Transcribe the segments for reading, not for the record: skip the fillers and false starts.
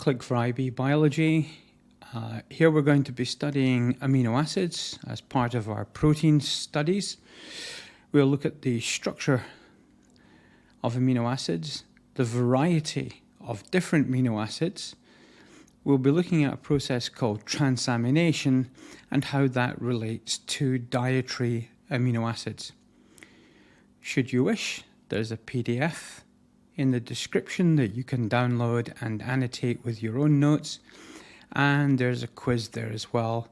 Click for IB Biology. Here we're going to be studying amino acids as part of our protein studies. We'll look at the structure of amino acids, the variety of different amino acids. We'll be looking at a process called transamination and how that relates to dietary amino acids. Should you wish, there's a PDF in the description that you can download and annotate with your own notes. And there's a quiz there as well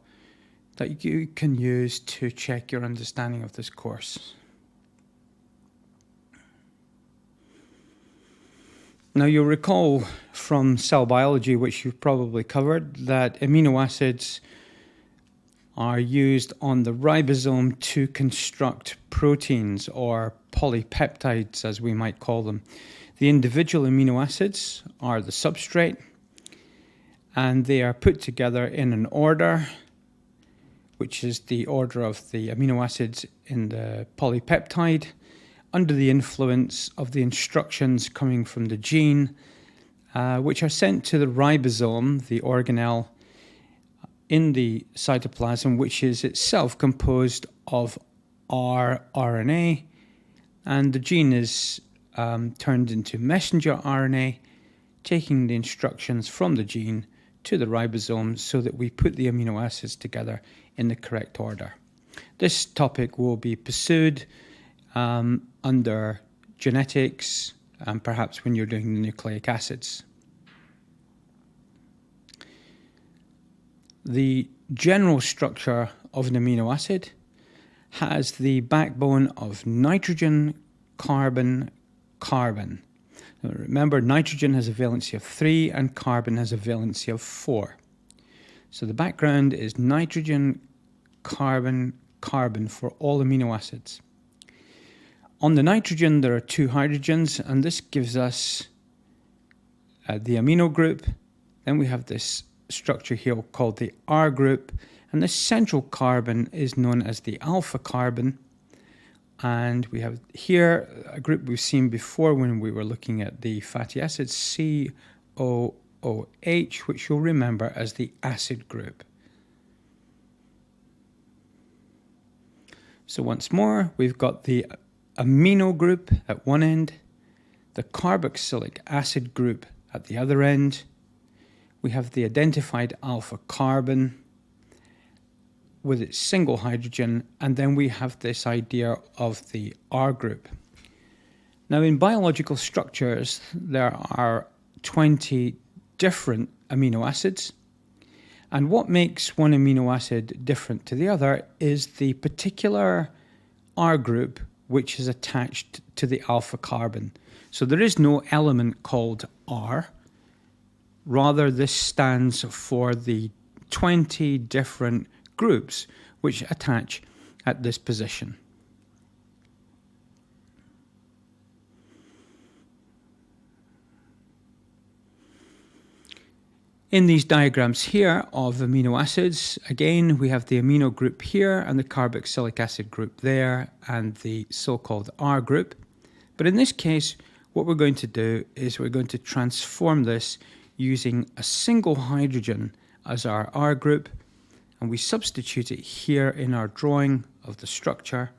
that you can use to check your understanding of this course. Now you'll recall from cell biology, which you've probably covered, that amino acids are used on the ribosome to construct proteins, or polypeptides as we might call them. The individual amino acids are the substrate, and they are put together in an order, which is the order of the amino acids in the polypeptide, under the influence of the instructions coming from the gene, which are sent to the ribosome, the organelle, in the cytoplasm, which is itself composed of rRNA, and the gene is turned into messenger RNA, taking the instructions from the gene to the ribosome so that we put the amino acids together in the correct order. This topic will be pursued under genetics and perhaps when you're doing the nucleic acids. The general structure of an amino acid has the backbone of nitrogen, carbon, carbon. Now remember, nitrogen has a valency of 3 and carbon has a valency of 4. So the background is nitrogen, carbon, carbon for all amino acids. On the nitrogen, there are 2 hydrogens, and this gives us the amino group. Then we have this structure here called the R group, and this central carbon is known as the alpha carbon. And we have here a group we've seen before when we were looking at the fatty acids, COOH, which you'll remember as the acid group. So once more, we've got the amino group at one end, the carboxylic acid group at the other end. We have the identified alpha carbon with its single hydrogen, and then we have this idea of the R group. Now in biological structures, there are 20 different amino acids, and what makes one amino acid different to the other is the particular R group which is attached to the alpha carbon. So there is no element called R. Rather, this stands for the 20 different groups which attach at this position. In these diagrams here of amino acids, again, we have the amino group here and the carboxylic acid group there and the so-called R group. But in this case, what we're going to do is we're going to transform this using a single hydrogen as our R group, and we substitute it here in our drawing of the structure.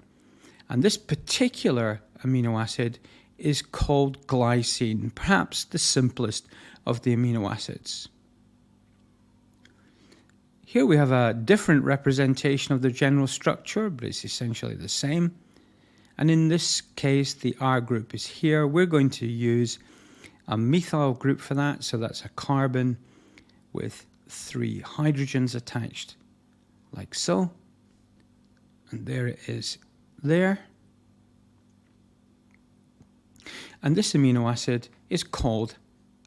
And this particular amino acid is called glycine, perhaps the simplest of the amino acids. Here we have a different representation of the general structure, but it's essentially the same. And in this case, the R group is here. We're going to use a methyl group for that, so that's a carbon with 3 hydrogens attached, like so. And there it is there. And this amino acid is called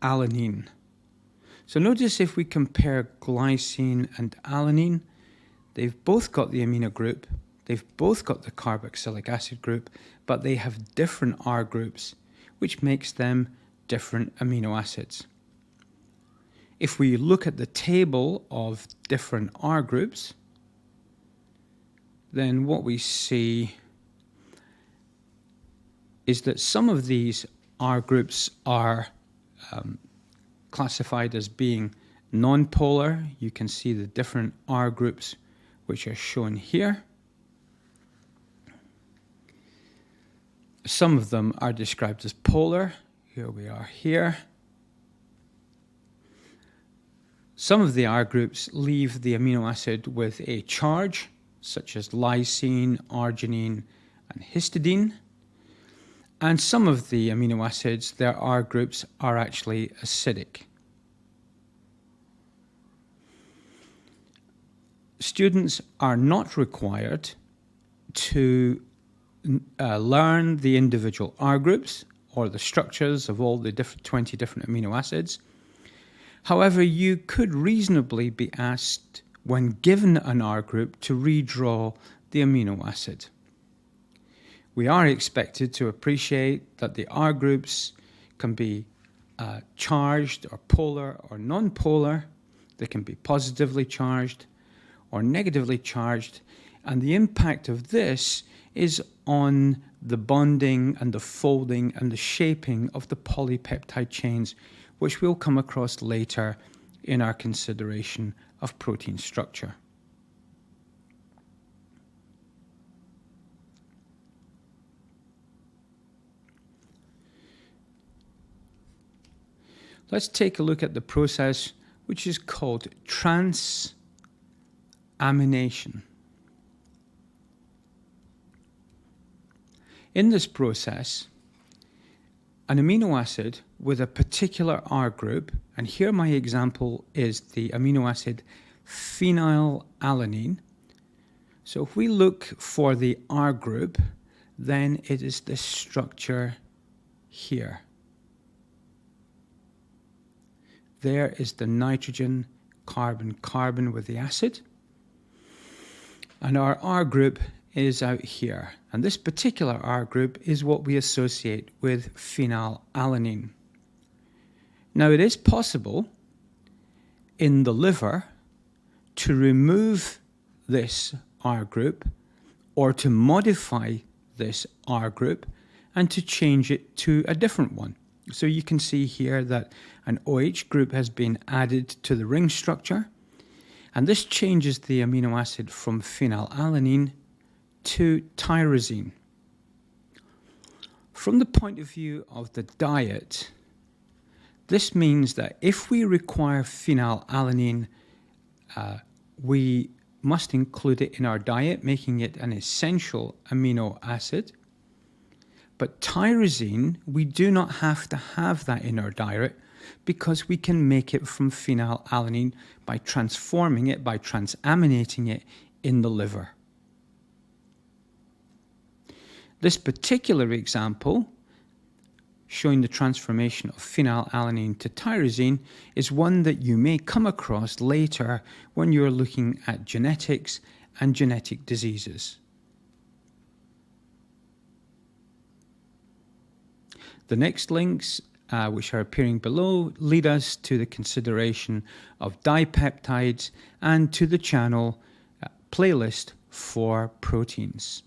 alanine. So notice if we compare glycine and alanine, they've both got the amino group, they've both got the carboxylic acid group, but they have different R groups, which makes them different amino acids. If we look at the table of different R groups, then what we see is that some of these R groups are classified as being non-polar. You can see the different R groups which are shown here. Some of them are described as polar. Here we are here. Some of the R groups leave the amino acid with a charge, such as lysine, arginine, and histidine. And some of the amino acids, their R groups, are actually acidic. Students are not required to learn the individual R groups or the structures of all the 20 different amino acids. However, you could reasonably be asked, when given an R group, to redraw the amino acid. We are expected to appreciate that the R groups can be charged or polar or non-polar. They can be positively charged or negatively charged, and the impact of this is on the bonding and the folding and the shaping of the polypeptide chains, which we'll come across later in our consideration of protein structure. Let's take a look at the process which is called transamination. In this process, an amino acid with a particular R group, and here my example is the amino acid phenylalanine. So if we look for the R group, then it is this structure here. There is the nitrogen, carbon with the acid. And our R group is out here. And this particular R group is what we associate with phenylalanine. Now, it is possible in the liver to remove this R group or to modify this R group and to change it to a different one. So you can see here that an OH group has been added to the ring structure, and this changes the amino acid from phenylalanine to tyrosine. From the point of view of the diet, this means that if we require phenylalanine, we must include it in our diet, making it an essential amino acid. But tyrosine, we do not have to have that in our diet because we can make it from phenylalanine by transforming it, by transaminating it in the liver. This particular example, showing the transformation of phenylalanine to tyrosine, is one that you may come across later when you're looking at genetics and genetic diseases. The next links, which are appearing below, lead us to the consideration of dipeptides and to the channel playlist for proteins.